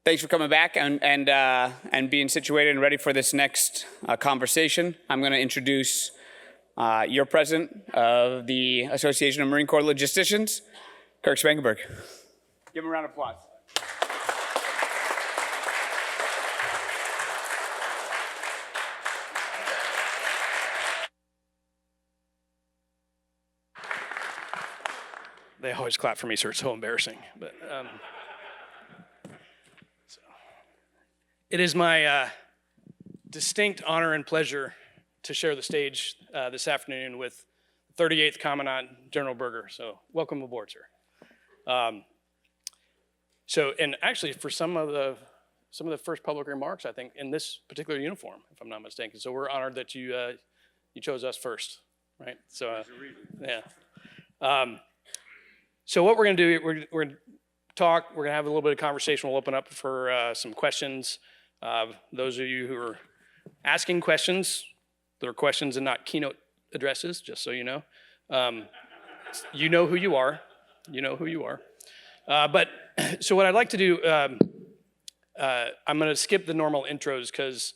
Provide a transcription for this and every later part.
Thanks for coming back and being situated and ready for this next conversation. I'm going to introduce your president of the Association of Marine Corps Logisticians, Kirk Spangenberg. Give him a round of applause. They always clap for me, so it's so embarrassing. But it is my distinct honor and pleasure to share the stage this afternoon with 38th Commandant General Berger. So welcome aboard, sir. And actually, for some of the first public remarks, I think, in this particular uniform, if I'm not mistaken. So we're honored that you chose us first, right? So yeah. So what we're going to do, we're going to talk, we're going to have a little bit of conversation. We'll open up for some questions. Those of you who are asking questions, they're questions and not keynote addresses, just so you know. You know who you are. You know who you are. So what I'd like to do, I'm going to skip the normal intros because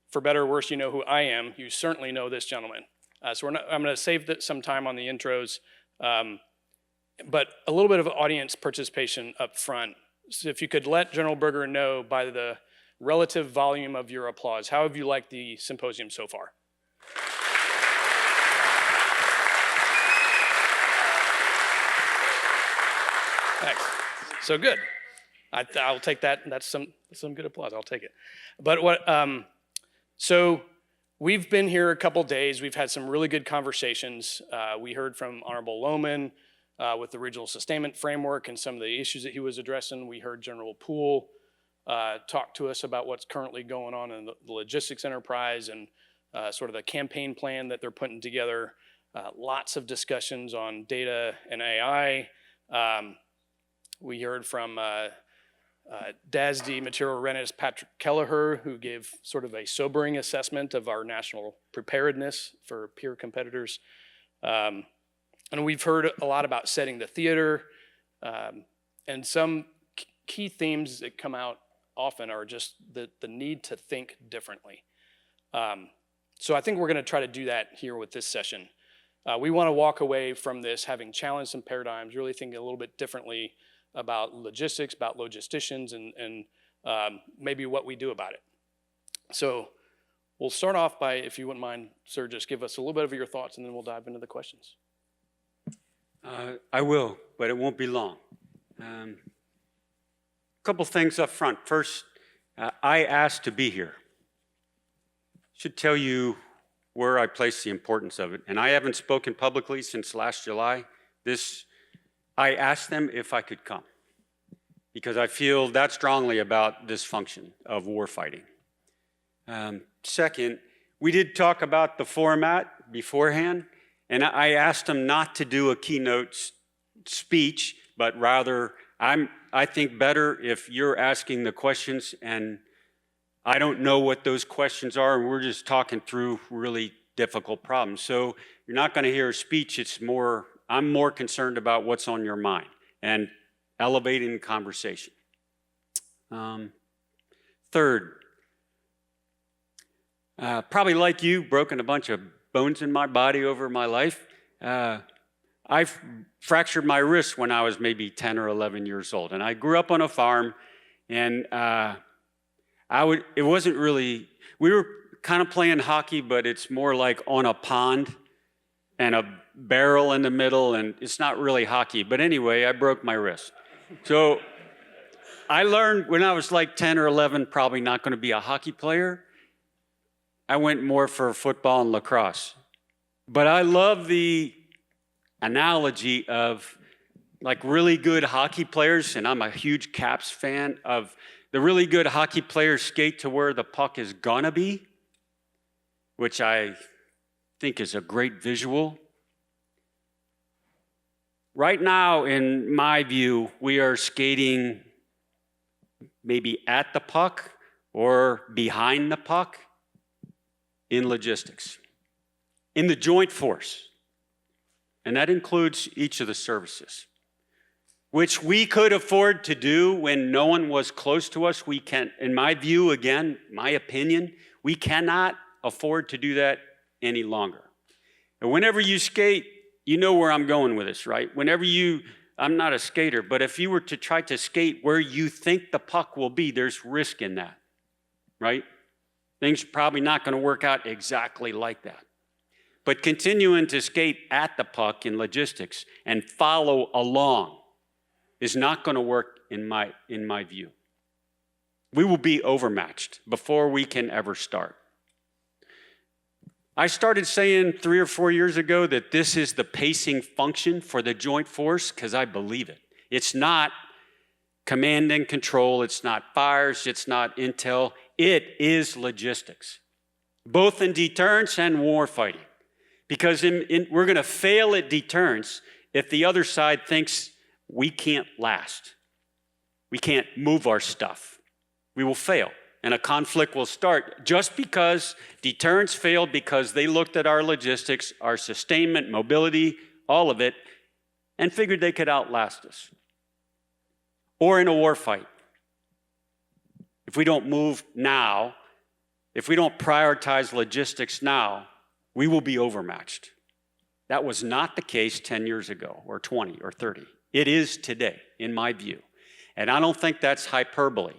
for better or worse, you know who I am. You certainly know this gentleman. I'm going to save some time on the intros. But a little bit of audience participation up front. So if you could let General Berger know by the relative volume of your applause, how have you liked the symposium so far? Thanks. So good. I'll take that. That's some good applause. I'll take it. But so we've been here a couple days. We've had some really good conversations. We heard from Honorable Lohman, with the regional sustainment framework and some of the issues that he was addressing. We heard General Poole talk to us about what's currently going on in the logistics enterprise and sort of the campaign plan that they're putting together. Lots of discussions on data and AI. We heard from DASD Material Readiness Patrick Kelleher, who gave sort of a sobering assessment of our national preparedness for peer competitors. And we've heard a lot about setting the theater, and some key themes that come out often are just the need to think differently. So I think we're going to try to do that here with this session. We want to walk away from this having challenged some paradigms, really thinking a little bit differently about logistics, about logisticians, and maybe what we do about it. So we'll start off by, if you wouldn't mind, sir, just give us a little bit of your thoughts, and then we'll dive into the questions. I will, but it won't be long. A couple things up front. First, I asked to be here. Should tell you where I place the importance of it. And I haven't spoken publicly since last July. I asked them if I could come because I feel that strongly about this function of warfighting. Second, we did talk about the format beforehand. And I asked them not to do a keynote speech, but rather, I think better if you're asking the questions and I don't know what those questions are, and we're just talking through really difficult problems. So you're not going to hear a speech. I'm more concerned about what's on your mind and elevating the conversation. Third, probably like you, broken a bunch of bones in my body over my life. I fractured my wrist when I was maybe 10 or 11 years old. And I grew up on a farm, and it wasn't really, we were kind of playing hockey, but it's more like on a pond and a barrel in the middle, and it's not really hockey. But anyway, I broke my wrist. So I learned when I was like 10 or 11, probably not going to be a hockey player. I went more for football and lacrosse. But I love the analogy of like really good hockey players, and I'm a huge Caps fan, of the really good hockey players skate to where the puck is gonna be, which I think is a great visual. Right now, in my view, we are skating maybe at the puck or behind the puck in logistics, in the joint force, and that includes each of the services. which we could afford to do when no one was close to us. We can, in my view, again, my opinion, we cannot afford to do that any longer. And whenever you skate, you know where I'm going with this, right? I'm not a skater, but if you were to try to skate where you think the puck will be, there's risk in that, right? Things are probably not going to work out exactly like that. But continuing to skate at the puck in logistics and follow along is not going to work in my view. We will be overmatched before we can ever start. I started saying 3 or 4 years ago that this is the pacing function for the joint force because I believe it. It's not command and control, it's not fires, it's not intel, it is logistics, both in deterrence and war fighting. Because we're going to fail at deterrence if the other side thinks we can't last. We can't move our stuff. We will fail, and a conflict will start just because deterrence failed because they looked at our logistics, our sustainment, mobility, all of it, and figured they could outlast us. Or in a war fight. If we don't move now, if we don't prioritize logistics now, we will be overmatched. That was not the case 10 years ago, or 20, or 30. It is today, in my view. And I don't think that's hyperbole.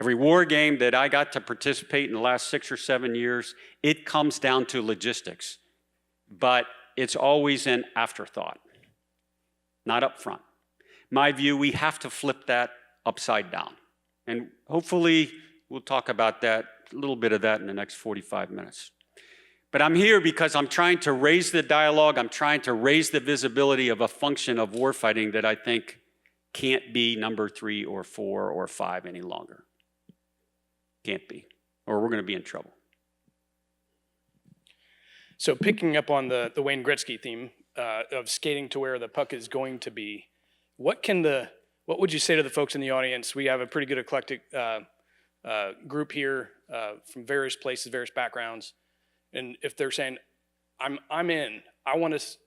Every war game that I got to participate in the last 6 or 7 years, it comes down to logistics. But it's always an afterthought, not up front. My view, we have to flip that upside down. And hopefully, we'll talk about that, a little bit of that in the next 45 minutes. But I'm here because I'm trying to raise the dialogue, I'm trying to raise the visibility of a function of warfighting that I think can't be number 3 or 4 or 5 any longer. Can't be, or we're going to be in trouble. So picking up on the Wayne Gretzky theme of skating to where the puck is going to be, what would you say to the folks in the audience? We have a pretty good eclectic group here from various places, various backgrounds. And if they're saying, I'm in, I want us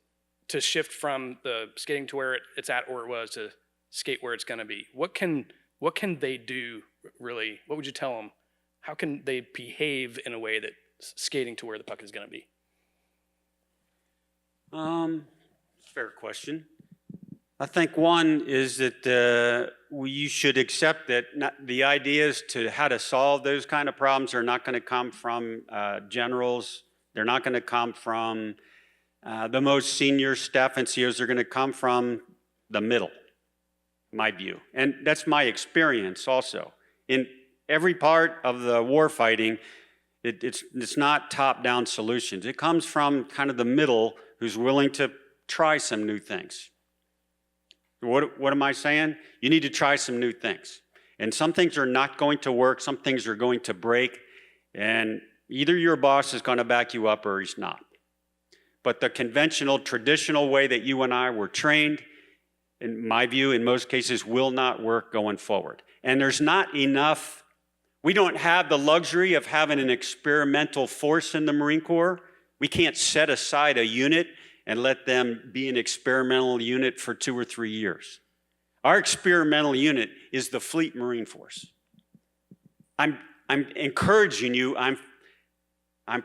to shift from the skating to where it's at or it was to skate where it's going to be. What can they do really? What would you tell them? How can they behave in a way that skating to where the puck is going to be? Fair question. I think one is that you should accept that the ideas to how to solve those kind of problems are not going to come from generals. They're not going to come from the most senior staff NCOs. They're going to come from the middle, my view. And that's my experience also. In every part of the war fighting, it's not top-down solutions. It comes from kind of the middle who's willing to try some new things. What am I saying? You need to try some new things. And some things are not going to work, some things are going to break, and either your boss is going to back you up or he's not. But the conventional, traditional way that you and I were trained, in my view, in most cases, will not work going forward. And there's not enough, we don't have the luxury of having an experimental force in the Marine Corps. We can't set aside a unit and let them be an experimental unit for 2 or 3 years. Our experimental unit is the Fleet Marine Force. I'm encouraging you, I'm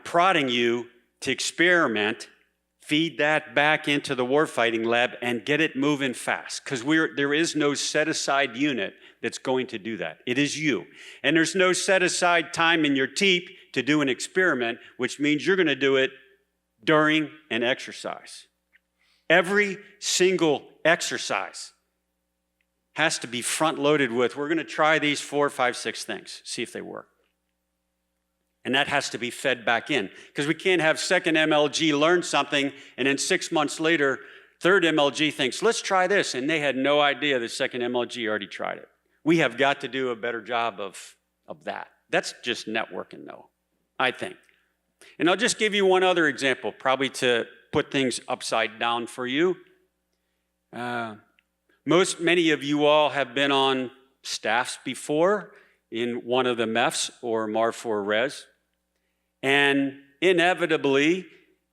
prodding you to experiment, feed that back into the warfighting lab and get it moving fast, because there is no set-aside unit that's going to do that. It is you. And there's no set-aside time in your TEEP to do an experiment, which means you're going to do it during an exercise. Every single exercise has to be front-loaded with, we're going to try these 4, 5, 6 things, see if they work. And that has to be fed back in, because we can't have second MLG learn something, and then 6 months later, third MLG thinks, let's try this, and they had no idea the second MLG already tried it. We have got to do a better job of that. That's just networking, though, I think. And I'll just give you one other example, probably to put things upside down for you. Many of you all have been on staffs before in one of the MEFs or MAR 4 Res. And inevitably,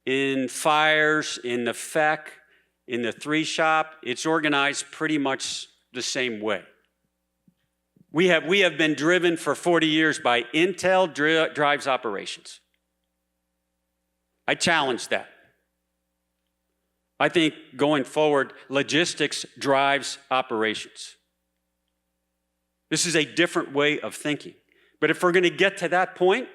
in fires, in the FEC, In the 3 shop, it's organized pretty much the same way. We have been driven for 40 years by Intel drives operations. I challenge that. I think going forward, logistics drives operations. This is a different way of thinking. But if we're going to get to that point,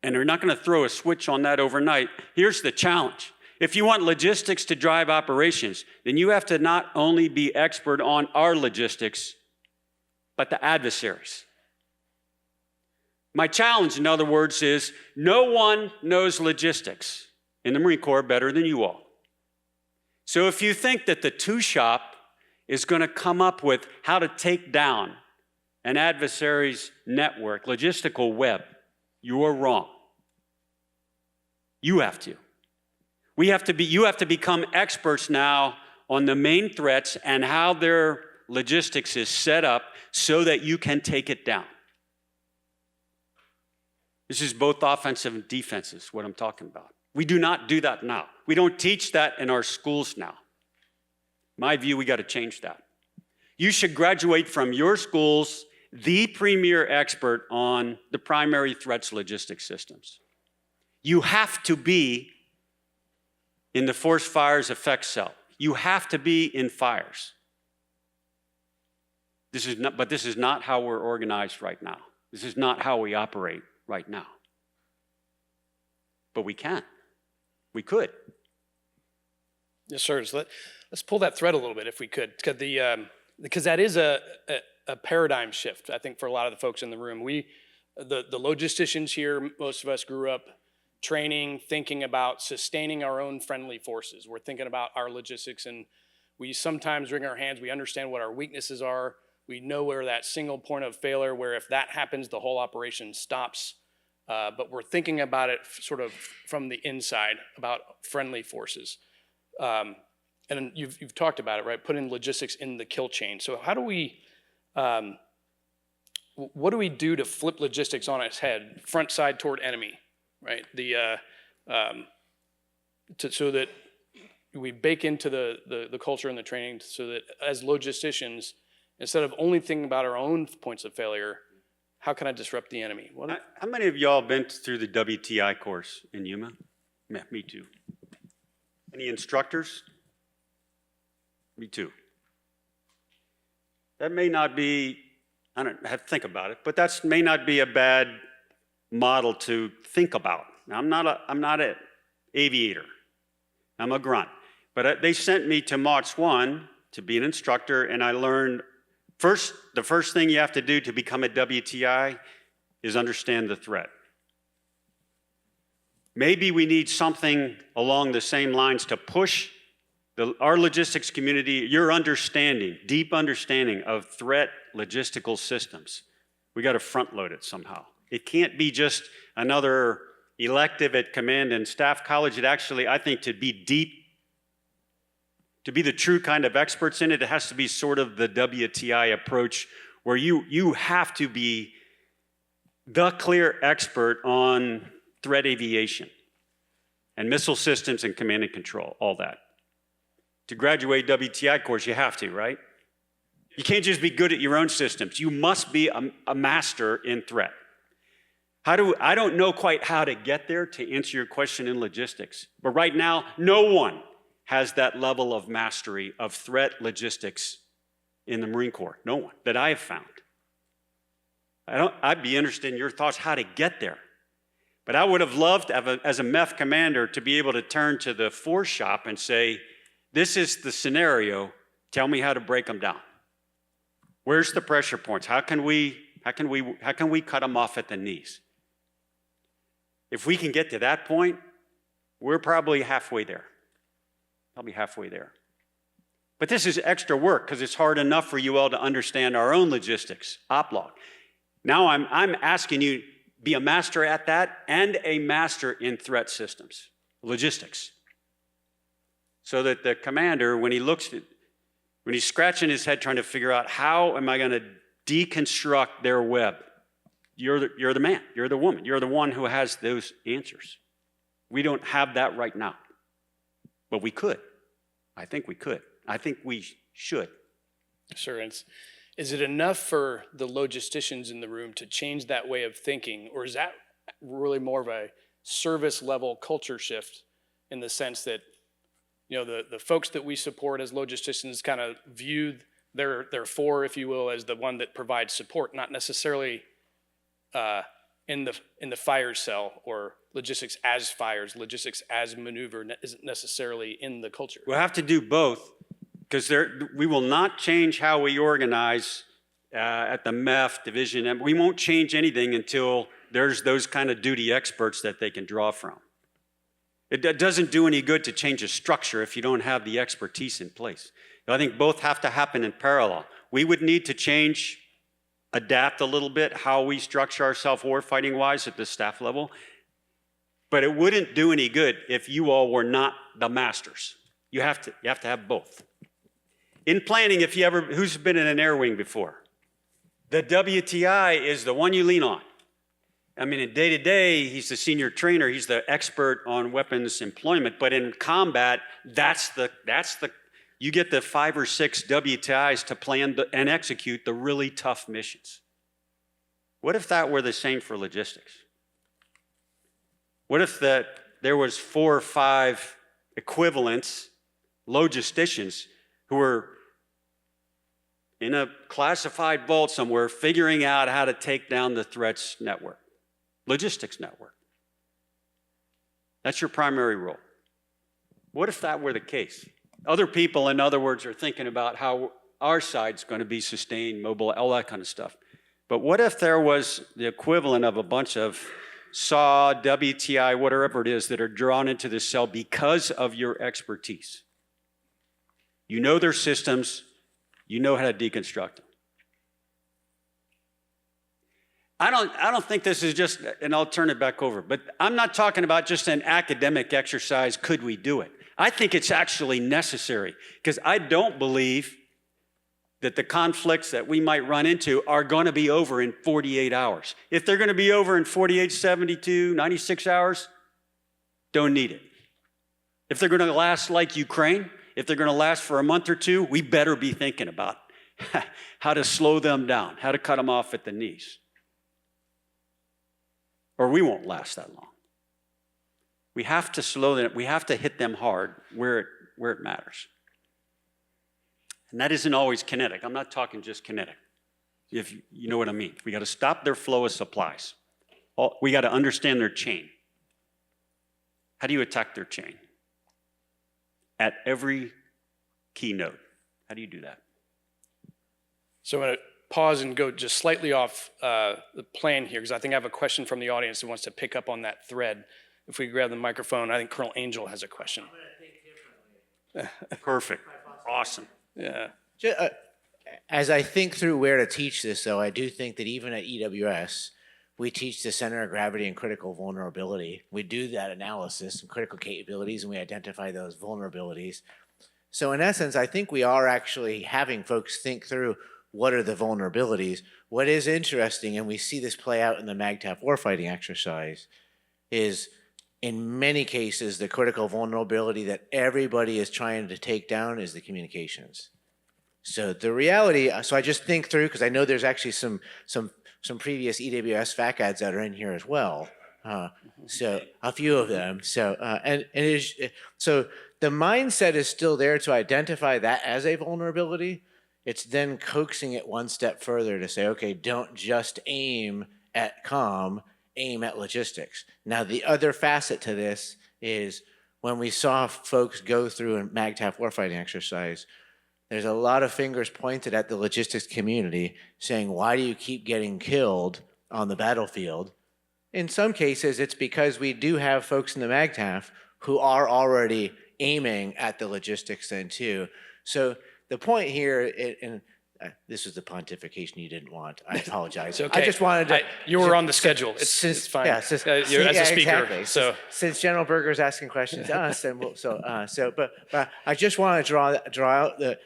and they're not going to throw a switch on that overnight, here's the challenge. If you want logistics to drive operations, then you have to not only be expert on our logistics, but the adversaries. My challenge, in other words, is no one knows logistics in the Marine Corps better than you all. So if you think that the 2 shop is going to come up with how to take down an adversary's network, logistical web, you are wrong. You have to. You have to become experts now on the main threats and how their logistics is set up so that you can take it down. This is both offensive and defensive, what I'm talking about. We do not do that now. We don't teach that in our schools now. My view, we got to change that. You should graduate from your schools the premier expert on the primary threats logistics systems. You have to be in the force fires effect cell. You have to be in fires. This is not how we're organized right now. This is not how we operate right now. But we can. We could. Yes, sir. So let's pull that thread a little bit if we could, because that is a paradigm shift, I think, for a lot of the folks in the room. The logisticians here, most of us grew up training, thinking about sustaining our own friendly forces. We're thinking about our logistics, and we sometimes wring our hands. We understand what our weaknesses are. We know where that single point of failure, where if that happens, the whole operation stops. But we're thinking about it sort of from the inside, about friendly forces. And you've talked about it, right? Putting logistics in the kill chain. So how do we, what do we do to flip logistics on its head, front side toward enemy, right? So that we bake into the culture and the training so that as logisticians, instead of only thinking about our own points of failure, how can I disrupt the enemy? How many of y'all been through the WTI course in Yuma? Yeah, me too. Any instructors? Me too. That may not be, I don't have to think about it, but that may not be a bad model to think about. Now, I'm not an aviator. I'm a grunt. But they sent me to March 1 to be an instructor, and I learned the first thing you have to do to become a WTI is understand the threat. Maybe we need something along the same lines to push our logistics community, your understanding, deep understanding of threat logistical systems. We got to front load it somehow. It can't be just another elective at Command and Staff College. It actually, I think, to be deep, to be the true kind of experts in it, it has to be sort of the WTI approach where you have to be the clear expert on threat aviation and missile systems and command and control, all that. To graduate WTI course, you have to, right? You can't just be good at your own systems. You must be a master in threat. I don't know quite how to get there to answer your question in logistics, but right now, no one has that level of mastery of threat logistics in the Marine Corps. No one that I have found. I'd be interested in your thoughts how to get there. But I would have loved, as a MEF commander, to be able to turn to the force shop and say, this is the scenario, tell me how to break them down. Where's the pressure points? How can we cut them off at the knees? If we can get to that point, we're probably halfway there. Probably halfway there. But this is extra work because it's hard enough for you all to understand our own logistics, oplog. Now I'm asking you be a master at that and a master in threat systems, logistics. So that the commander, when he's scratching his head trying to figure out how am I going to deconstruct their web, you're the man, you're the woman, you're the one who has those answers. We don't have that right now. but we could. I think we could. I think we should. Sure. Is it enough for the logisticians in the room to change that way of thinking, or is that really more of a service level culture shift in the sense that, you know, the folks that we support as logisticians kind of view their four, if you will, as the one that provides support, not necessarily in the fire cell, or logistics as fires, logistics as maneuver isn't necessarily in the culture. We'll have to do both, because we will not change how we organize at the MEF division, and we won't change anything until there's those kind of duty experts that they can draw from. It doesn't do any good to change a structure if you don't have the expertise in place. I think both have to happen in parallel. We would need to change, adapt a little bit how we structure ourselves warfighting wise at the staff level, but it wouldn't do any good if you all were not the masters. You have to have both. In planning, who's been in an air wing before? The WTI is the one you lean on. I mean, in day-to-day, he's the senior trainer, he's the expert on weapons employment, but in combat, you get the 5 or 6 WTIs to plan and execute the really tough missions. What if that were the same for logistics? What if there was 4 or 5 equivalents, logisticians, who were in a classified vault somewhere figuring out how to take down the threats network, logistics network? That's your primary role. What if that were the case? Other people, in other words, are thinking about how our side's going to be sustained, mobile, all that kind of stuff. But what if there was the equivalent of a bunch of SAW, WTI, whatever it is, that are drawn into the cell because of your expertise? You know their systems, you know how to deconstruct them. I don't think this is just, and I'll turn it back over, but I'm not talking about just an academic exercise, could we do it? I think it's actually necessary, because I don't believe that the conflicts that we might run into are going to be over in 48 hours. If they're going to be over in 48, 72, 96 hours, don't need it. If they're going to last like Ukraine, if they're going to last for a month or two, we better be thinking about how to slow them down, how to cut them off at the knees. Or we won't last that long. We have to slow them, we have to hit them hard where it matters. And that isn't always kinetic. I'm not talking just kinetic, if you know what I mean. We got to stop their flow of supplies. We got to understand their chain. How do you attack their chain? At every keynote. How do you do that? So I'm going to pause and go just slightly off the plan here, because I think I have a question from the audience who wants to pick up on that thread. If we grab the microphone, I think Colonel Angel has a question. I'm going to think differently. Perfect. Awesome. Yeah. As I think through where to teach this, though, I do think that even at EWS, we teach the center of gravity and critical vulnerability. We do that analysis and critical capabilities, and we identify those vulnerabilities. So in essence, I think we are actually having folks think through what are the vulnerabilities. What is interesting, and we see this play out in the MAGTF warfighting exercise, is in many cases, the critical vulnerability that everybody is trying to take down is the communications. So the reality, so I just think through, because I know there's actually some previous EWS FAC ads that are in here as well. So a few of them. So so the mindset is still there to identify that as a vulnerability. It's then coaxing it one step further to say, okay, don't just aim at comm, aim at logistics. Now, the other facet to this is when we saw folks go through a MAGTF warfighting exercise, there's a lot of fingers pointed at the logistics community saying, why do you keep getting killed on the battlefield? In some cases, it's because we do have folks in the MAGTF who are already aiming at the logistics then too. So the point here, and this is the pontification you didn't want. I apologize. It's okay. I just wanted to. You were on the schedule. It's fine. Yeah, you're as a speaker. Exactly. So since General Berger is asking questions to us, and but I just want to draw out the.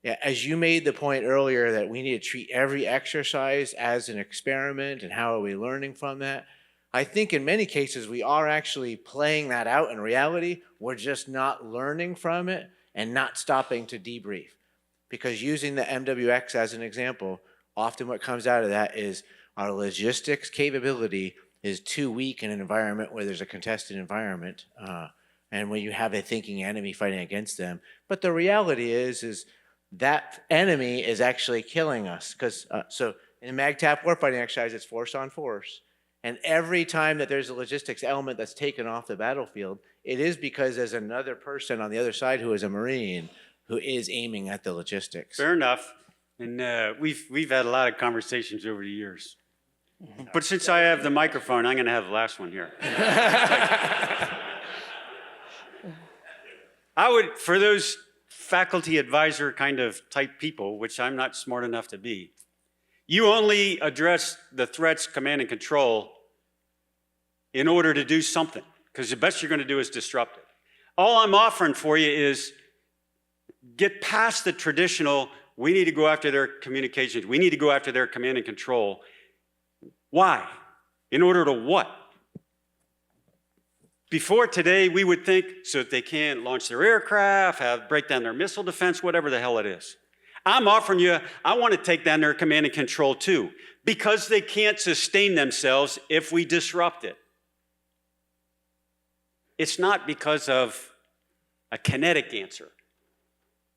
Yeah, as you made the point earlier that we need to treat every exercise as an experiment, and how are we learning from that? I think in many cases we are actually playing that out in reality. We're just not learning from it and not stopping to debrief. Because using the MWX as an example, often what comes out of that is our logistics capability is too weak in an environment where there's a contested environment, and when you have a thinking enemy fighting against them. But the reality is that enemy is actually killing us. Because so in MAGTAP warfighting exercise, it's force on force. And every time that there's a logistics element that's taken off the battlefield, it is because there's another person on the other side who is a Marine who is aiming at the logistics. Fair enough. And we've had a lot of conversations over the years. But since I have the microphone, I'm going to have the last one here. I would, for those faculty advisor kind of type people, which I'm not smart enough to be, you only address the threats, command and control in order to do something, because the best you're going to do is disrupt it. All I'm offering for you is get past the traditional, we need to go after their communications, we need to go after their command and control. Why? In order to what? Before today, we would think so that they can't launch their aircraft, break down their missile defense, whatever the hell it is. I'm offering you, I want to take down their command and control too, because they can't sustain themselves if we disrupt it. It's not because of a kinetic answer.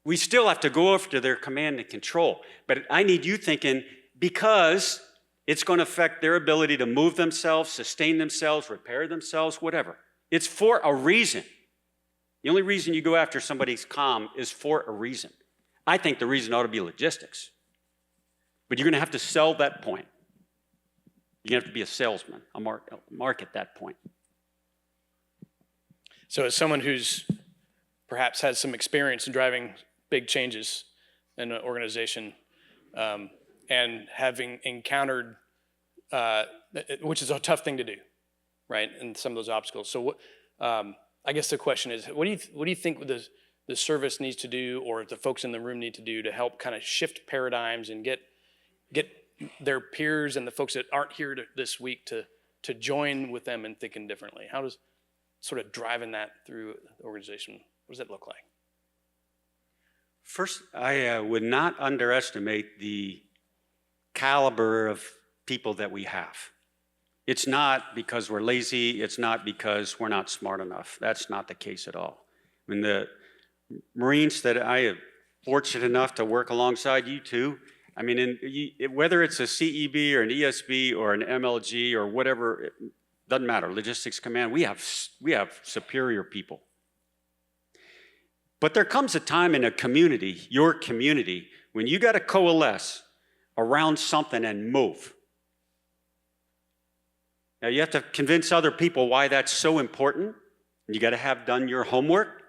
We still have to go after their command and control, but I need you thinking because it's going to affect their ability to move themselves, sustain themselves, repair themselves, whatever. It's for a reason. The only reason you go after somebody's comm is for a reason. I think the reason ought to be logistics. But you're going to have to sell that point. You're going to have to be a salesman, a market that point. So as someone who's perhaps has some experience in driving big changes in an organization, and having encountered, which is a tough thing to do, right? And some of those obstacles. So what, I guess the question is, what do you think the service needs to do, or the folks in the room need to do to help kind of shift paradigms and get their peers and the folks that aren't here this week to join with them in thinking differently? How does sort of driving that through the organization, what does that look like? First, I would not underestimate the caliber of people that we have. It's not because we're lazy, it's not because we're not smart enough. That's not the case at all. I mean, the Marines that I am fortunate enough to work alongside you two, I mean, whether it's a CEB or an ESB or an MLG or whatever, it doesn't matter, logistics command, we have superior people. But there comes a time in a community, your community, when you got to coalesce around something and move. Now you have to convince other people why that's so important. You got to have done your homework,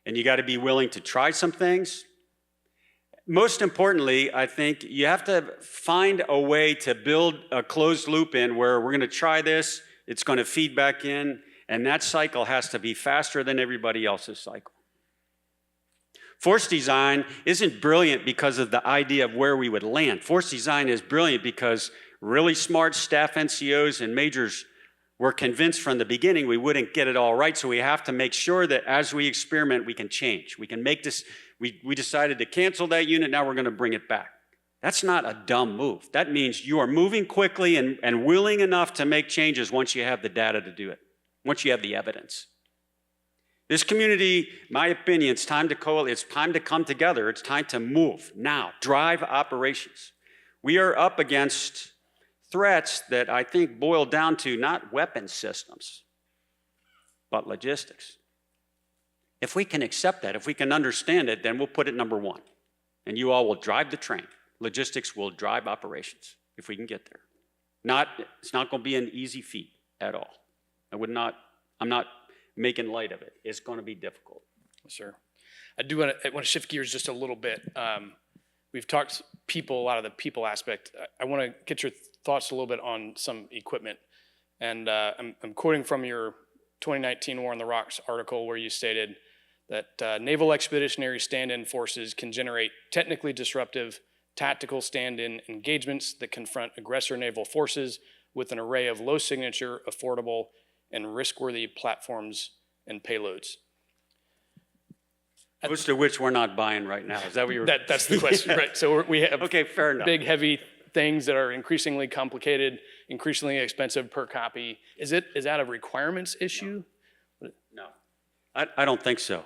and you got to be willing to try some things. Most importantly, I think you have to find a way to build a closed loop in where we're going to try this, it's going to feed back in, and that cycle has to be faster than everybody else's cycle. Force design isn't brilliant because of the idea of where we would land. Force design is brilliant because really smart staff NCOs and majors were convinced from the beginning we wouldn't get it all right, so we have to make sure that as we experiment, we can change. We can make this, we decided to cancel that unit, now we're going to bring it back. That's not a dumb move. That means you are moving quickly and willing enough to make changes once you have the data to do it, once you have the evidence. This community, my opinion, it's time to coalesce, it's time to come together, it's time to move now, drive operations. We are up against threats that I think boil down to not weapon systems, but logistics. If we can accept that, if we can understand it, then we'll put it number one. And you all will drive the train. Logistics will drive operations if we can get there. It's not going to be an easy feat at all. I'm not making light of it. It's going to be difficult. Sure. I want to shift gears just a little bit. We've talked people, a lot of the people aspect. I want to get your thoughts a little bit on some equipment. And I'm quoting from your 2019 War on the Rocks article where you stated that naval expeditionary stand-in forces can generate technically disruptive tactical stand-in engagements that confront aggressor naval forces with an array of low signature, affordable, and risk-worthy platforms and payloads. Most of which we're not buying right now. Is that what you're? That's the question, right? So we have Okay, fair enough. big, heavy things that are increasingly complicated, increasingly expensive per copy. Is that a requirements issue? No, I don't think so.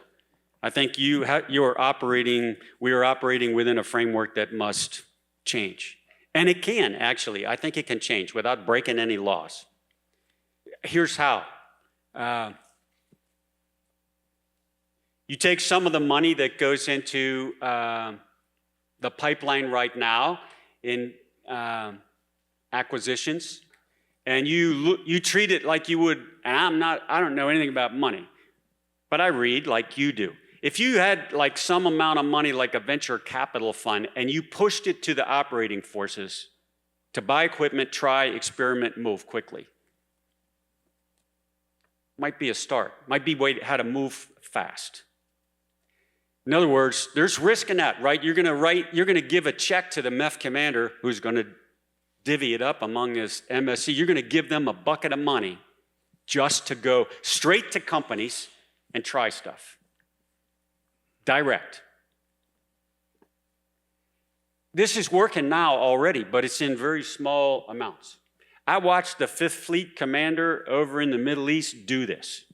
I think we are operating within a framework that must change. And it can, actually. I think it can change without breaking any laws. Here's how. You take some of the money that goes into the pipeline right now in acquisitions, and you treat it like you would, and I don't know anything about money, but I read like you do. If you had like some amount of money like a venture capital fund and you pushed it to the operating forces to buy equipment, try, experiment, move quickly, might be a start, might be how to move fast. In other words, there's risk in that, right? You're gonna give a check to the MEF commander who's gonna divvy it up among his MSC. You're gonna give them a bucket of money just to go straight to companies and try stuff. Direct. This is working now already, but it's in very small amounts. I watched the 5th Fleet commander over in the Middle East do this.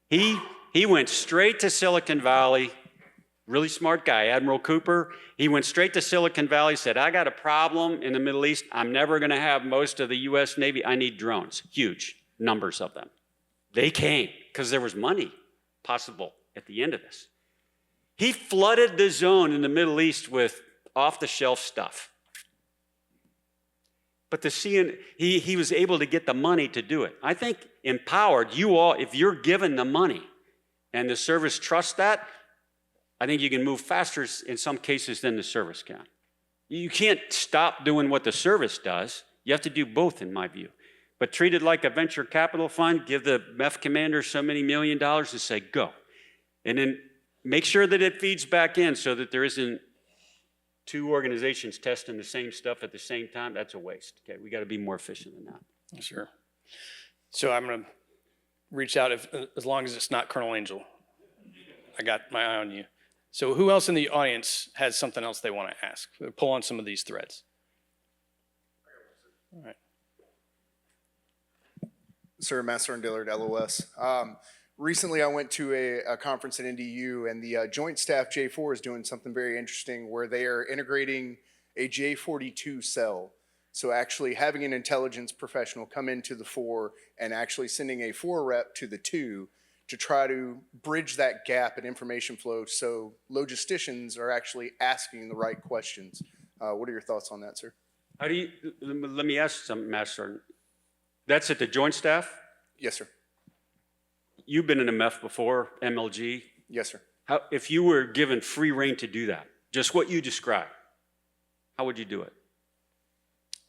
He went straight to Silicon Valley, really smart guy, Admiral Cooper. He went straight to Silicon Valley, said, I got a problem in the Middle East. I'm never gonna have most of the US Navy. I need drones, huge numbers of them. They came because there was money possible at the end of this. He flooded the zone in the Middle East with off-the-shelf stuff. But he was able to get the money to do it. I think empowered, you all, if you're given the money and the service trusts that, I think you can move faster in some cases than the service can. You can't stop doing what the service does. You have to do both, in my view. But treat it like a venture capital fund, give the MEF commander so many $1 million and say, go. And then make sure that it feeds back in so that there isn't 2 organizations testing the same stuff at the same time. That's a waste. Okay, we got to be more efficient than that. Sure. So I'm going to reach out as long as it's not Colonel Angel. I got my eye on you. So who else in the audience has something else they want to ask? Pull on some of these threads. All right. Sir, Master and Dillard, LOS. Recently, I went to a conference at NDU, and the Joint Staff J4 is doing something very interesting where they are integrating a J42 cell. So actually having an intelligence professional come into the 4 and actually sending a 4 rep to the 2 to try to bridge that gap in information flow so logisticians are actually asking the right questions. What are your thoughts on that, sir? Let me ask something, Master. That's at the Joint Staff? Yes, sir. You've been in a MEF before, MLG. Yes, sir. If you were given free rein to do that, just what you described, how would you do it?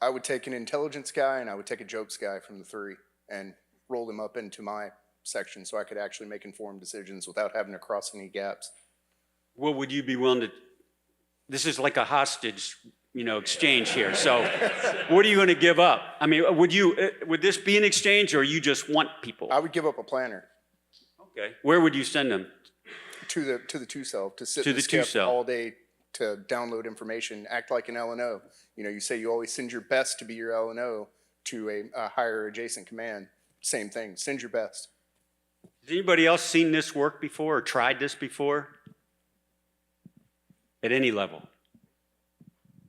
I would take an intelligence guy and I would take a jokes guy from the 3 and roll them up into my section so I could actually make informed decisions without having to cross any gaps. Well, would you be willing to, this is like a hostage, exchange here. So what are you going to give up? I mean, would this be an exchange or you just want people? I would give up a planner. Okay. Where would you send them? To the 2 cell, to sit To in the the 2 skip cell. all day to download information, act like an LNO. You say you always send your best to be your LNO to a higher adjacent command. Same thing, send your best. Has anybody else seen this work before or tried this before? At any level?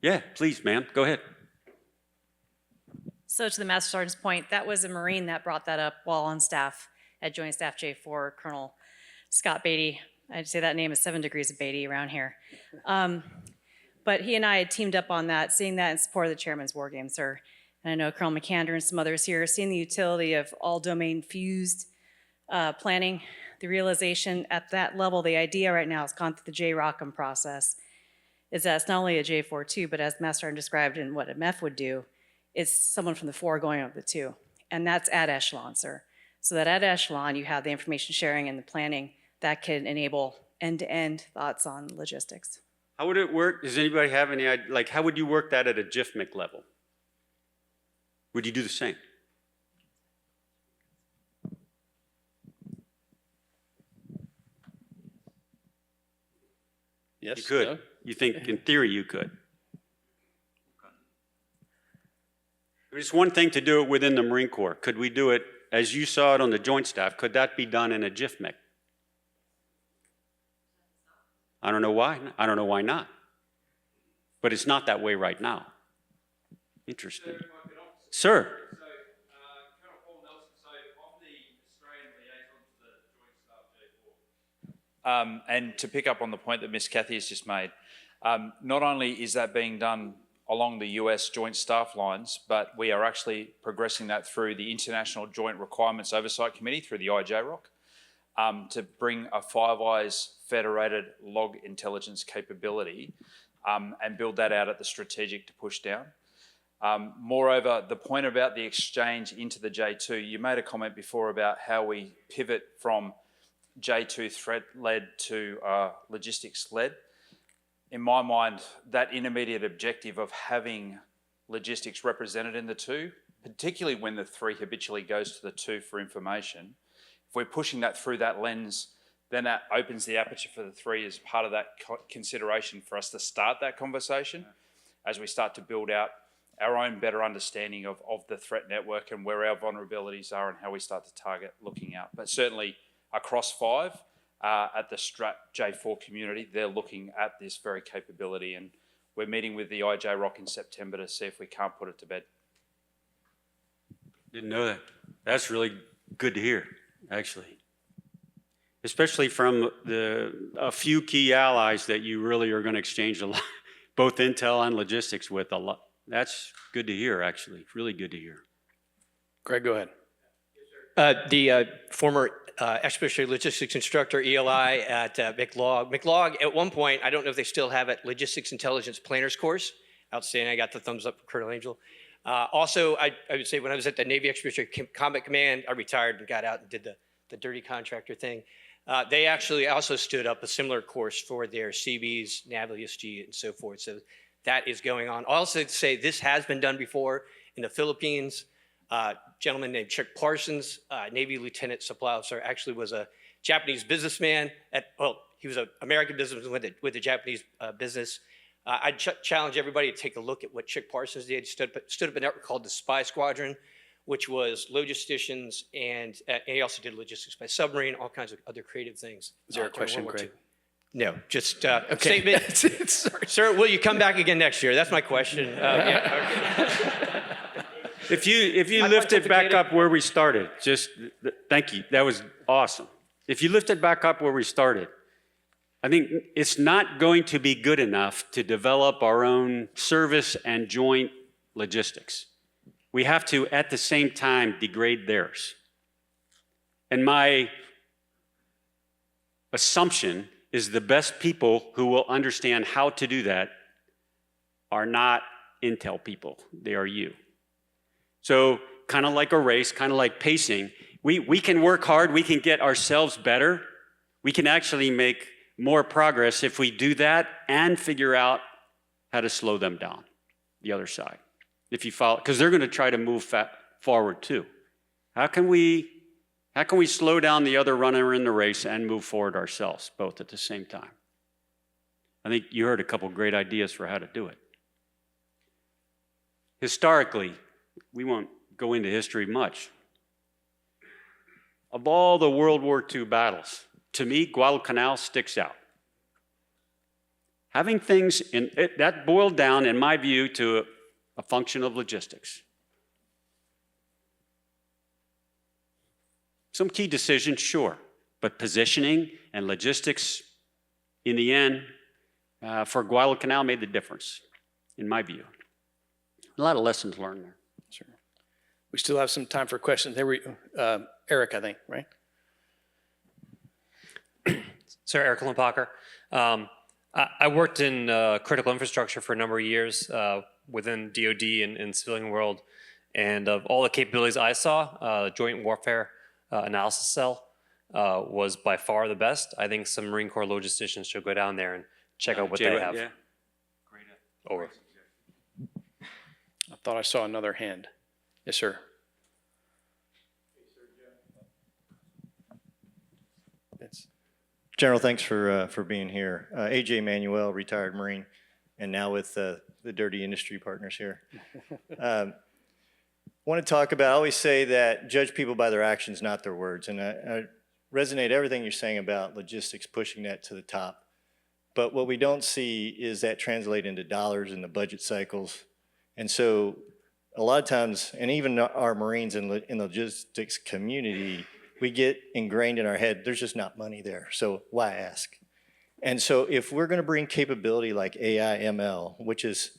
Yeah, please, ma'am, go ahead. So to the Master Sergeant's point, that was a Marine that brought that up while on staff at Joint Staff J4, Colonel Scott Beatty. I'd say that name is 7 degrees of Beatty around here. But he and I had teamed up on that, seeing that in support of the Chairman's War Game, sir. And I know Colonel McAnder and some others here, seeing the utility of all domain fused planning, the realization at that level, the idea right now has gone through the JROCM process, is that it's not only a J42, but as Master Sergeant described in what a MEF would do, it's someone from the 4 going up the 2. And that's at echelon, sir. So that at echelon, you have the information sharing and the planning that can enable end-to-end thoughts on logistics. How would it work? Does anybody have any idea? Like, how would you work that at a GIFMIC level? Would you do the same? Yes? You could. No? You think in theory you could. It's one thing to do it within the Marine Corps. Could we do it, as you saw it on the Joint Staff, could that be done in a JIFMIC? I don't know why. I don't know why not. But it's not that way right now. Interesting. Sir. And to pick up on the point that Ms. Kathy has just made, not only is that being done along the US Joint Staff lines, but we are actually progressing that through the International Joint Requirements Oversight Committee, through the IJROC, to bring a Five Eyes federated log intelligence capability and build that out at the strategic to push down. Moreover, the point about the exchange into the J2, you made a comment before about how we pivot from J2 threat-led to logistics-led. In my mind, that intermediate objective of having logistics represented in the two, particularly when the three habitually goes to the two for information, if we're pushing that through that lens, then that opens the aperture for the three as part of that consideration for us to start that conversation as we start to build out our own better understanding of the threat network and where our vulnerabilities are and how we start to target looking out. But certainly across five, at the Strat J4 community, they're looking at this very capability, and we're meeting with the IJROC in September to see if we can't put it to bed. Didn't know that. That's really good to hear, actually. Especially from a few key allies that you really are going to exchange a lot, both intel and logistics with a lot. That's good to hear, actually. Really good to hear. Greg, go ahead. The former expeditionary logistics instructor, ELI, at McLaug. McLaug, at one point, I don't know if they still have it, Logistics Intelligence Planners course. Outstanding. I got the thumbs up from Colonel Angel. Also, I would say when I was at the Navy Expeditionary Combat Command, I retired and got out and did the dirty contractor thing. They actually also stood up a similar course for their CVs, Naval ESG, and so forth. So that is going on. Also to say this has been done before in the Philippines. Gentleman named Chuck Parsons, Navy Lieutenant Supply Officer, actually was a Japanese businessman. He was an American businessman with a Japanese business. I challenge everybody to take a look at what Chuck Parsons did. He stood up a network called the Spy Squadron, which was logisticians, and he also did logistics by submarine, all kinds of other creative things. Is there a question, Greg? No, just a statement. Sir, will you come back again next year? That's my question. If you lift it back up where we started, thank you. That was awesome. If you lift it back up where we started, I think it's not going to be good enough to develop our own service and joint logistics. We have to, at the same time, degrade theirs. And my assumption is the best people who will understand how to do that are not intel people. They are you. So kind of like a race, kind of like pacing, we can work hard, we can get ourselves better. We can actually make more progress if we do that and figure out how to slow them down, the other side. If you follow, because they're going to try to move forward too. How can we slow down the other runner in the race and move forward ourselves, both at the same time? I think you heard a couple great ideas for how to do it. Historically, we won't go into history much. Of all the World War II battles, to me, Guadalcanal sticks out. Having things in it, that boiled down, in my view, to a function of logistics. Some key decisions, sure, but positioning and logistics, in the end, for Guadalcanal made the difference, in my view. A lot of lessons learned there. Sure. We still have some time for questions. Eric, I think, right? Sir, Eric Limpacher. I worked in critical infrastructure for a number of years within DoD and civilian world, and of all the capabilities I saw, Joint Warfare Analysis Cell was by far the best. I think some Marine Corps logisticians should go down there and check out what they have. Yeah. Over. I thought I saw another hand. Yes, sir. It's, General, thanks for being here. AJ Manuel, retired Marine, and now with the Dirty Industry Partners here. Want to talk about, I always say that judge people by their actions, not their words. And I resonate everything you're saying about logistics, pushing that to the top. But what we don't see is that translate into dollars in the budget cycles. And so a lot of times, and even our Marines in logistics community, we get ingrained in our head, there's just not money there. So why ask? And so if we're going to bring capability like AI, ML, which is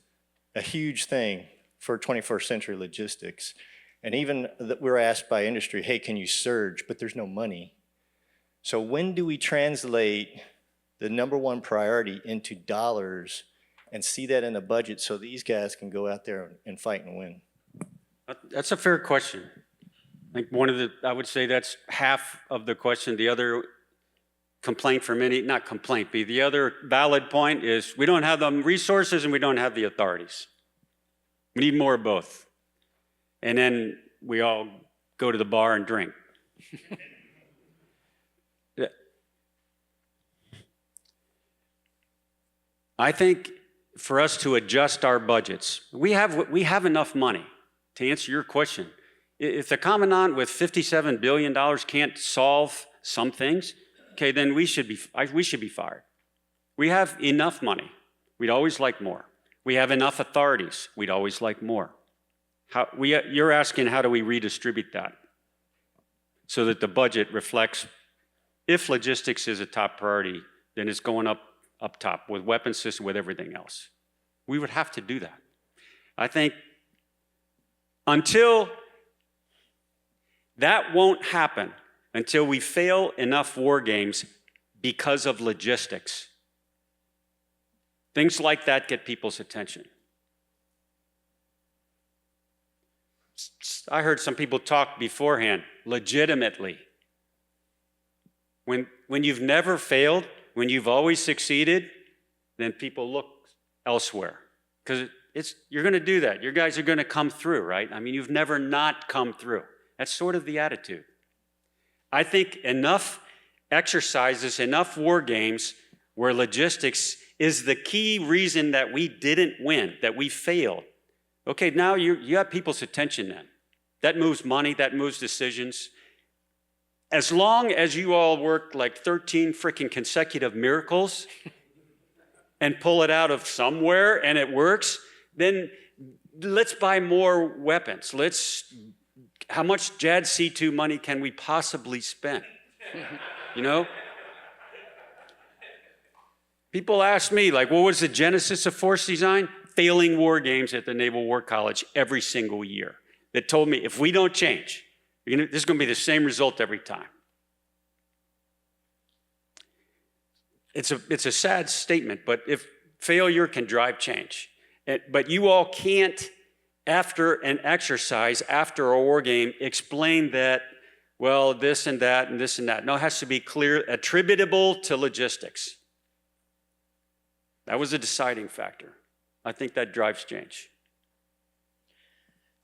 a huge thing for 21st century logistics, and even that we're asked by industry, hey, can you surge? But there's no money. So when do we translate the #1 priority into dollars and see that in the budget so these guys can go out there and fight and win? That's a fair question. I think I would say that's half of the question. The other complaint for many, not complaint, but the other valid point is we don't have the resources and we don't have the authorities. We need more of both. And then we all go to the bar and drink. I think for us to adjust our budgets, we have enough money. To answer your question, if the commandant with $57 billion can't solve some things, okay, then we should be fired. We have enough money. We'd always like more. We have enough authorities. We'd always like more. You're asking how do we redistribute that so that the budget reflects, if logistics is a top priority, then it's going up top with weapon system, with everything else. We would have to do that. I think until that won't happen, until we fail enough war games because of logistics. Things like that get people's attention. I heard some people talk beforehand, legitimately. When you've never failed, when you've always succeeded, then people look elsewhere. Because you're going to do that. You guys are going to come through, right? I mean, you've never not come through. That's sort of the attitude. I think enough exercises, enough war games where logistics is the key reason that we didn't win, that we failed. Okay, now you have people's attention then. That moves money, that moves decisions. As long as you all work like 13 freaking consecutive miracles and pull it out of somewhere and it works, then let's buy more weapons. How much JADC2 money can we possibly spend? You know? People ask me, like, what was the genesis of force design? Failing war games at the Naval War College every single year that told me if we don't change, this is going to be the same result every time. It's a sad statement, but if failure can drive change, but you all can't, after an exercise, after a war game, explain that, well, this and that and this and that. No, it has to be clear, attributable to logistics. That was a deciding factor. I think that drives change.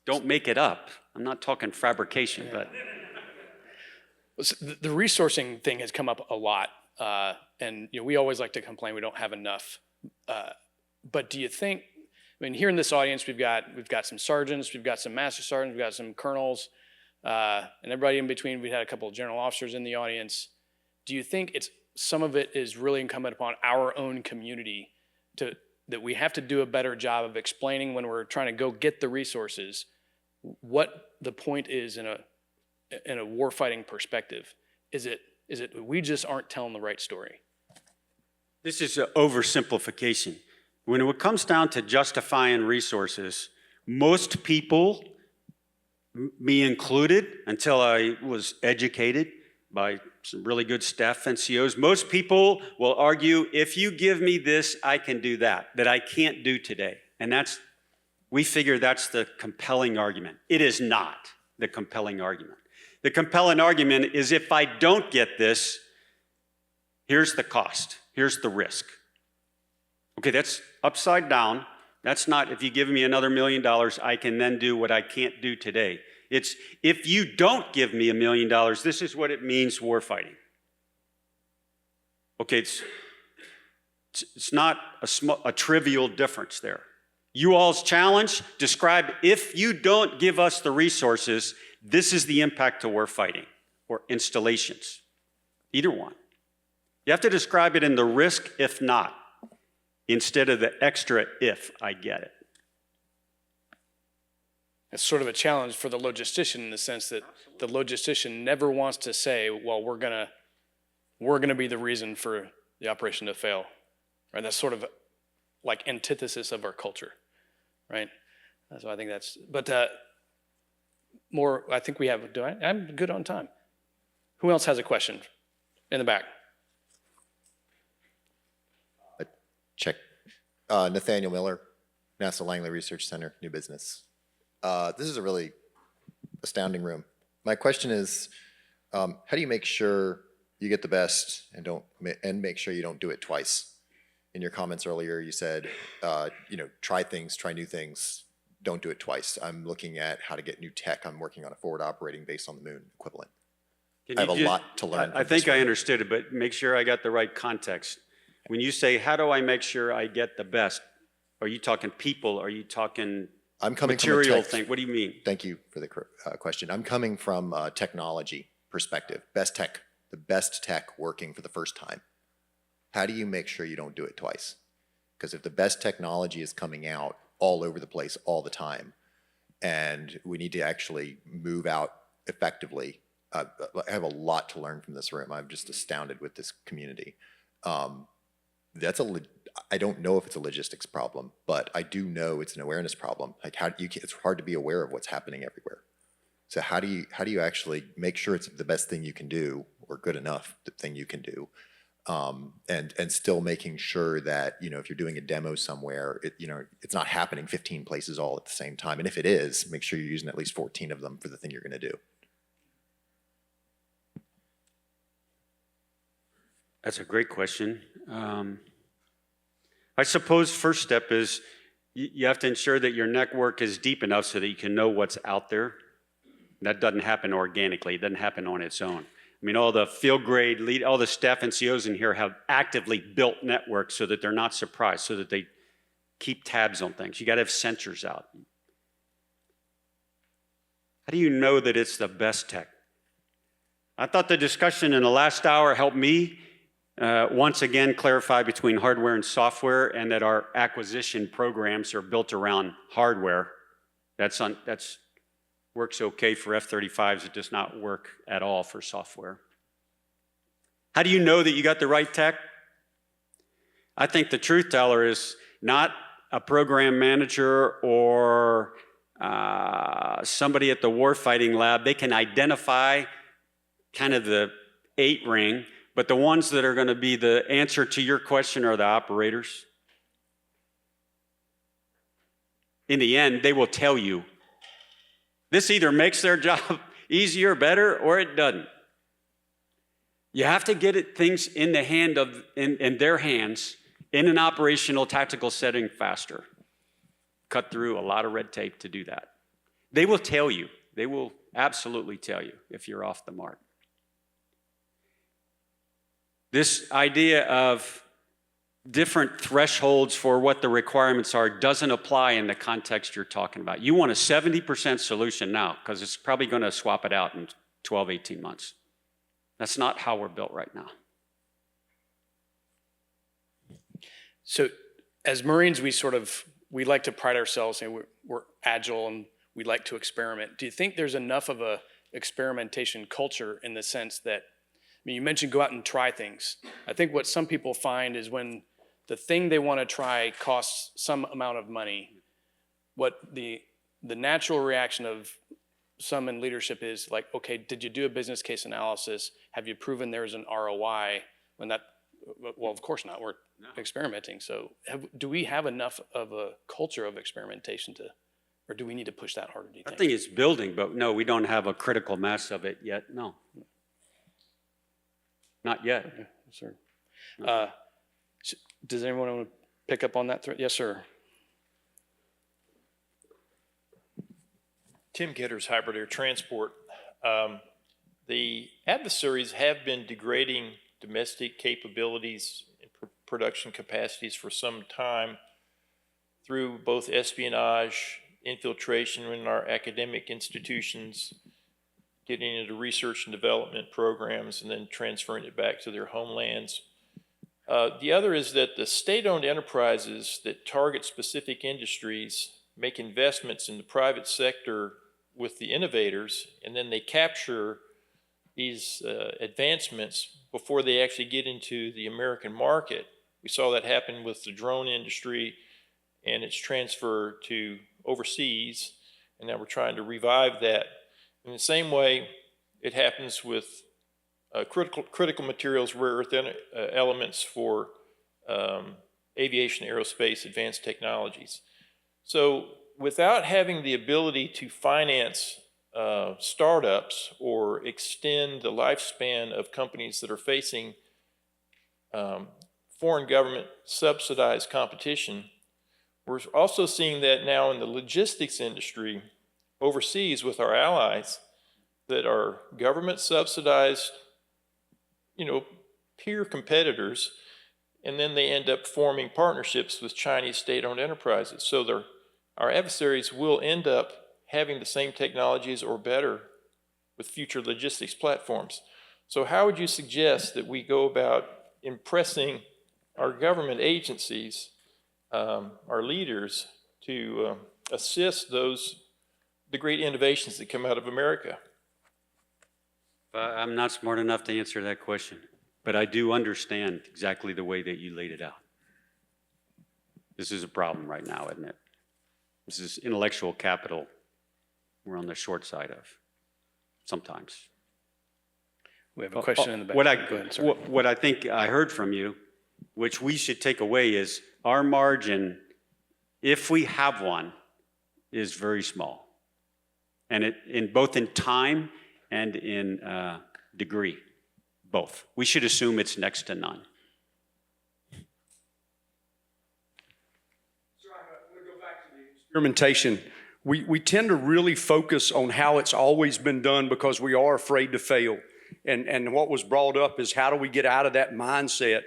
Don't make it up. I'm not talking fabrication, but. The resourcing thing has come up a lot, and we always like to complain we don't have enough. But do you think, I mean, here in this audience, we've got some sergeants, we've got some master sergeants, we've got some colonels, and everybody in between. We had a couple of general officers in the audience. Do you think some of it is really incumbent upon our own community that we have to do a better job of explaining when we're trying to go get the resources what the point is in a warfighting perspective? Is it we just aren't telling the right story? This is an oversimplification. When it comes down to justifying resources, most people, me included, until I was educated by some really good staff NCOs, most people will argue, if you give me this, I can do that I can't do today. And we figure that's the compelling argument. It is not the compelling argument. The compelling argument is if I don't get this, here's the cost, here's the risk. Okay, that's upside down. That's not, if you give me another $1 million, I can then do what I can't do today. It's, if you don't give me $1 million, this is what it means war fighting. Okay, it's not a trivial difference there. You all's challenge, describe if you don't give us the resources, this is the impact to war fighting or installations. Either one. You have to describe it in the risk if not, instead of the extra if I get it. It's sort of a challenge for the logistician in the sense that the logistician never wants to say, well, we're gonna be the reason for the operation to fail. Right? That's sort of like antithesis of our culture, right? So I think that's, but more, I think we have, I'm good on time. Who else has a question? In the back. Check. Nathaniel Miller, NASA Langley Research Center, New Business. This is a really astounding room. My question is, how do you make sure you get the best and make sure you don't do it twice? In your comments earlier, you said, try new things, don't do it twice. I'm looking at how to get new tech. I'm working on a forward operating base on the moon equivalent. I have a lot to learn. I think I understood it, but make sure I got the right context. When you say, how do I make sure I get the best? Are you talking people? Are you talking material thing? What do you mean? Thank you for the question. I'm coming from a technology perspective. Best tech, the best tech working for the first time. How do you make sure you don't do it twice? Because if the best technology is coming out all over the place all the time, and we need to actually move out effectively, I have a lot to learn from this room. I'm just astounded with this community. I don't know if it's a logistics problem, but I do know it's an awareness problem. Like it's hard to be aware of what's happening everywhere. So how do you actually make sure it's the best thing you can do or good enough the thing you can do? And still making sure that, if you're doing a demo somewhere, it's not happening 15 places all at the same time. And if it is, make sure you're using at least 14 of them for the thing you're going to do. That's a great question. I suppose first step is you have to ensure that your network is deep enough so that you can know what's out there. That doesn't happen organically. It doesn't happen on its own. I mean, all the field grade lead, all the staff NCOs in here have actively built networks so that they're not surprised, so that they keep tabs on things. You got to have sensors out. How do you know that it's the best tech? I thought the discussion in the last hour helped me once again clarify between hardware and software, and that our acquisition programs are built around hardware. That's works okay for F-35s. It does not work at all for software. How do you know that you got the right tech? I think the truth teller is not a program manager or somebody at the warfighting lab. They can identify kind of the 8 ring, but the ones that are going to be the answer to your question are the operators. In the end, they will tell you. This either makes their job easier, better, or it doesn't. You have to get things in their hands in an operational tactical setting faster. Cut through a lot of red tape to do that. They will tell you. They will absolutely tell you if you're off the mark. This idea of different thresholds for what the requirements are doesn't apply in the context you're talking about. You want a 70% solution now because it's probably going to swap it out in 12, 18 months. That's not how we're built right now. So as Marines, we like to pride ourselves and we're agile and we like to experiment. Do you think there's enough of a experimentation culture in the sense that, you mentioned go out and try things. I think what some people find is when the thing they want to try costs some amount of money, what the natural reaction of some in leadership is like, okay, did you do a business case analysis? Have you proven there's an ROI? Well, of course not, we're experimenting. So do we have enough of a culture of experimentation or do we need to push that harder, do you think? I think it's building, but no, we don't have a critical mass of it yet, no. Not yet. Okay, sir. Does anyone want to pick up on that? Yes, sir. Tim Gitters, Hybrid Air Transport. The adversaries have been degrading domestic capabilities and production capacities for some time through both espionage, infiltration in our academic institutions, getting into research and development programs, and then transferring it back to their homelands. The other is that the state-owned enterprises that target specific industries make investments in the private sector with the innovators, and then they capture these advancements before they actually get into the American market. We saw that happen with the drone industry and its transfer to overseas, and now we're trying to revive that. In the same way, it happens with critical materials, rare earth elements for aviation, aerospace, advanced technologies. So without having the ability to finance startups or extend the lifespan of companies that are facing foreign government subsidized competition, we're also seeing that now in the logistics industry overseas with our allies that are government subsidized, peer competitors, and then they end up forming partnerships with Chinese state-owned enterprises. So our adversaries will end up having the same technologies or better with future logistics platforms. So how would you suggest that we go about impressing our government agencies, our leaders, to assist the great innovations that come out of America? I'm not smart enough to answer that question, but I do understand exactly the way that you laid it out. This is a problem right now, isn't it? This is intellectual capital we're on the short side of sometimes. We have a question in the back. Go ahead, sir. What I think I heard from you, which we should take away, is our margin, if we have one, is very small. And both in time and in degree, both. We should assume it's next to none. Experimentation. We tend to really focus on how it's always been done because we are afraid to fail. And what was brought up is how do we get out of that mindset?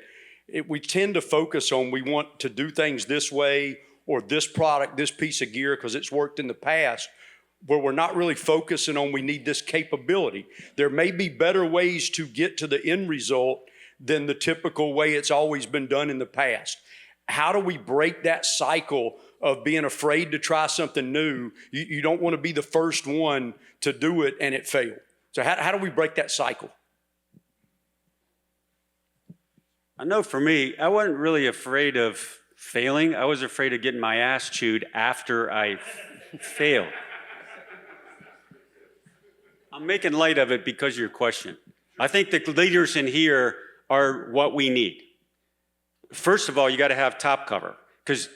We tend to focus on we want to do things this way or this product, this piece of gear because it's worked in the past, where we're not really focusing on we need this capability. There may be better ways to get to the end result than the typical way it's always been done in the past. How do we break that cycle of being afraid to try something new? You don't want to be the first one to do it and it fail. So how do we break that cycle? I know for me, I wasn't really afraid of failing. I was afraid of getting my ass chewed after I failed. I'm making light of it because of your question. I think the leaders in here are what we need. First of all, you got to have top cover, because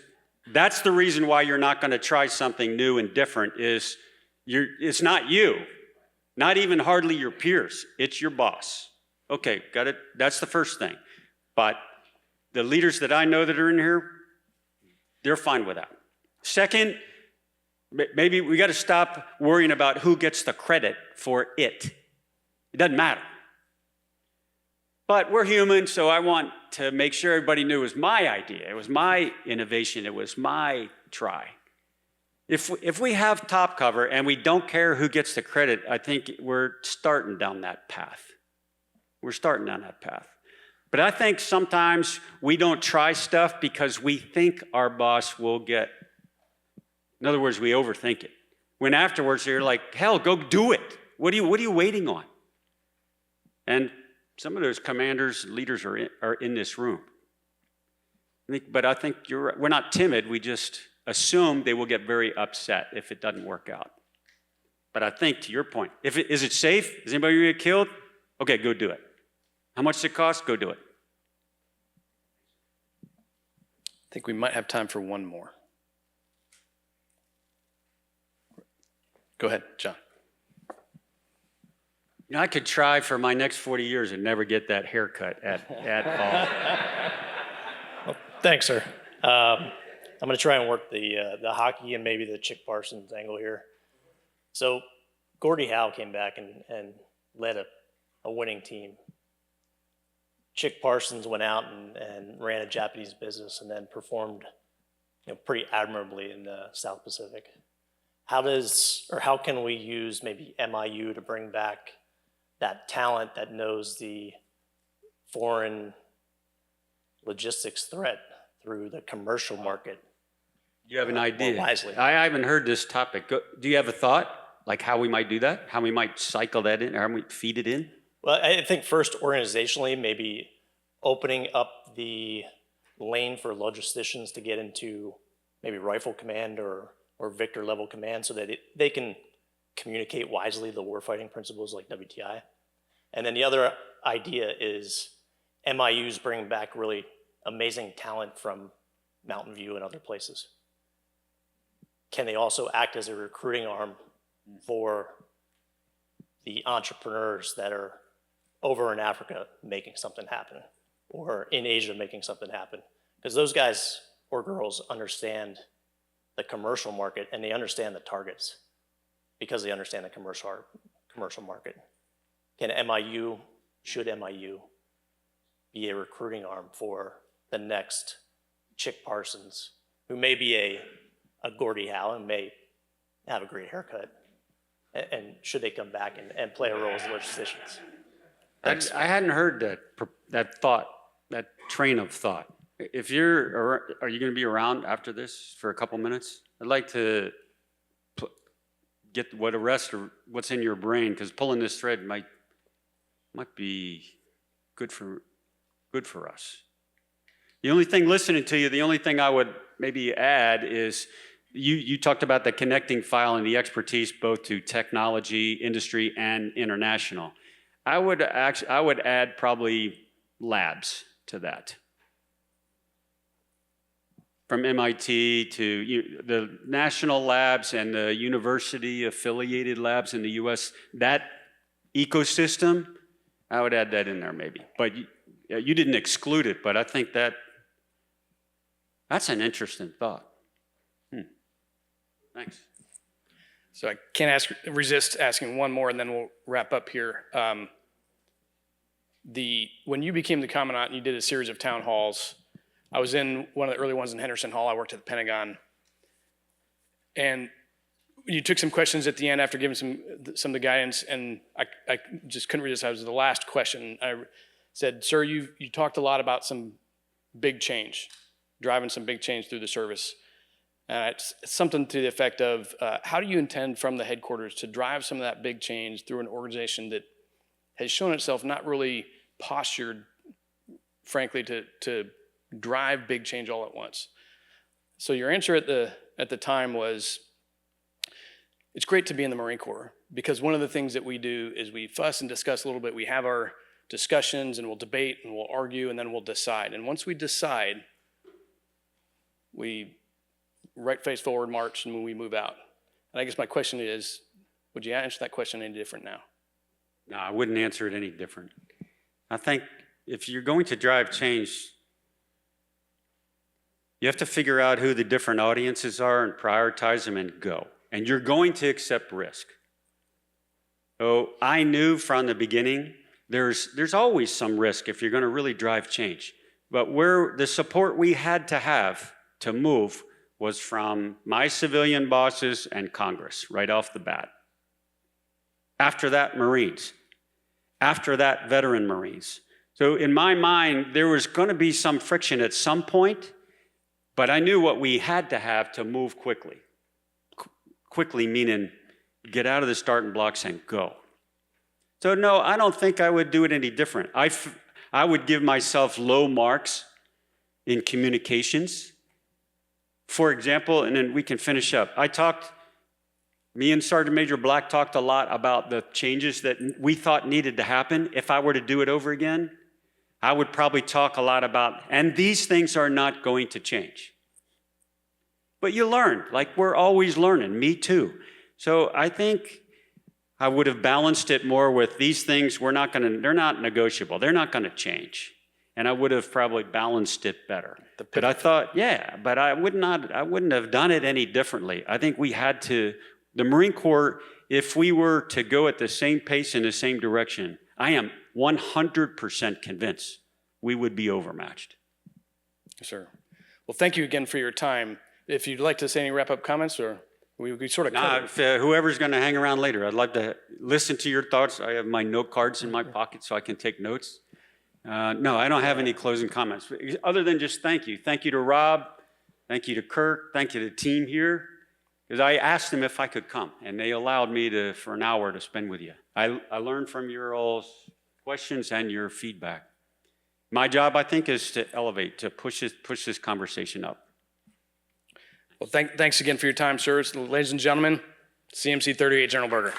that's the reason why you're not going to try something new and different. It's not you, not even hardly your peers. It's your boss. Okay, got it. That's the first thing. But the leaders that I know that are in here, they're fine with that. Second, maybe we got to stop worrying about who gets the credit for it. It doesn't matter. But we're human, so I want to make sure everybody knew it was my idea. It was my innovation. It was my try. If we have top cover and we don't care who gets the credit, I think we're starting down that path. We're starting down that path. But I think sometimes we don't try stuff because we think our boss will get. In other words, we overthink it. When afterwards you're like, hell, go do it. What are you waiting on? And some of those commanders, leaders are in this room. But I think you're right. We're not timid. We just assume they will get very upset if it doesn't work out. But I think, to your point, is it safe? Is anybody going to get killed? Okay, go do it. How much does it cost? Go do it. I think we might have time for one more. Go ahead, John. I could try for my next 40 years and never get that haircut at all. Well, thanks, sir. I'm going to try and work the hockey and maybe the Chick Parsons angle here. So Gordie Howe came back and led a winning team. Chick Parsons went out and ran a Japanese business and then performed pretty admirably in the South Pacific. How can we use maybe MIU to bring back that talent that knows the foreign logistics threat through the commercial market? You have an idea? More wisely. I haven't heard this topic. Do you have a thought, like how we might do that? How we might cycle that in, or how we feed it in? Well, I think first organizationally, maybe opening up the lane for logisticians to get into maybe rifle command or Victor level command so that they can communicate wisely the warfighting principles like WTI. And then the other idea is MIUs bring back really amazing talent from Mountain View and other places. Can they also act as a recruiting arm for the entrepreneurs that are over in Africa making something happen, or in Asia making something happen? Because those guys or girls understand the commercial market and they understand the targets because they understand the commercial market. Should MIU be a recruiting arm for the next Chick Parsons, who may be a Gordie Howe and may have a great haircut, and should they come back and play a role as logisticians? I hadn't heard that thought, that train of thought. Are you going to be around after this for a couple minutes? I'd like to get what's in your brain, because pulling this thread might be good for us. The only thing listening to you, the only thing I would maybe add is you talked about the connecting file and the expertise both to technology, industry, and international. I would add probably labs to that. From MIT to the national labs and the university affiliated labs in the US, that ecosystem, I would add that in there maybe. But you didn't exclude it, but I think that's an interesting thought. Thanks. So I can't resist asking one more, and then we'll wrap up here. When you became the commandant and you did a series of town halls, I was in one of the early ones in Henderson Hall. I worked at the Pentagon. And you took some questions at the end after giving some of the guidance, and I just couldn't resist. I was the last question. I said, sir, you talked a lot about some big change, driving some big change through the service. It's something to the effect of, how do you intend from the headquarters to drive some of that big change through an organization that has shown itself not really postured, frankly, to drive big change all at once? So your answer at the time was, it's great to be in the Marine Corps, because one of the things that we do is we fuss and discuss a little bit. We have our discussions and we'll debate and we'll argue and then we'll decide. And once we decide, we right face forward march and we move out. And I guess my question is, would you answer that question any different now? No, I wouldn't answer it any different. I think if you're going to drive change, you have to figure out who the different audiences are and prioritize them and go. And you're going to accept risk. So I knew from the beginning, there's always some risk if you're going to really drive change. But where the support we had to have to move was from my civilian bosses and Congress right off the bat. After that, Marines. After that, veteran Marines. So in my mind, there was going to be some friction at some point, but I knew what we had to have to move quickly. Quickly meaning get out of the starting blocks and go. So no, I don't think I would do it any different. I would give myself low marks in communications. For example, and then we can finish up. Me and Sergeant Major Black talked a lot about the changes that we thought needed to happen. If I were to do it over again, I would probably talk a lot about, and these things are not going to change. But you learn, like we're always learning, me too. So I think I would have balanced it more with these things, they're not negotiable, they're not gonna change. And I would have probably balanced it better. But I thought, but I wouldn't have done it any differently. I think we had to The Marine Corps, if we were to go at the same pace in the same direction, I am 100% convinced we would be overmatched. Yes, sir. Well, thank you again for your time. If you'd like to say any wrap-up comments, or we sort of covered. If, whoever's going to hang around later, I'd love to listen to your thoughts. I have my note cards in my pocket so I can take notes. No, I don't have any closing comments, other than just thank you. Thank you to Rob. Thank you to Kirk. Thank you to the team here. Because I asked them if I could come, and they allowed me for an hour to spend with you. I learned from your all's questions and your feedback. My job, I think, is to elevate, to push this conversation up. Well, thanks again for your time, sir. Ladies and gentlemen, CMC 38 General Berger.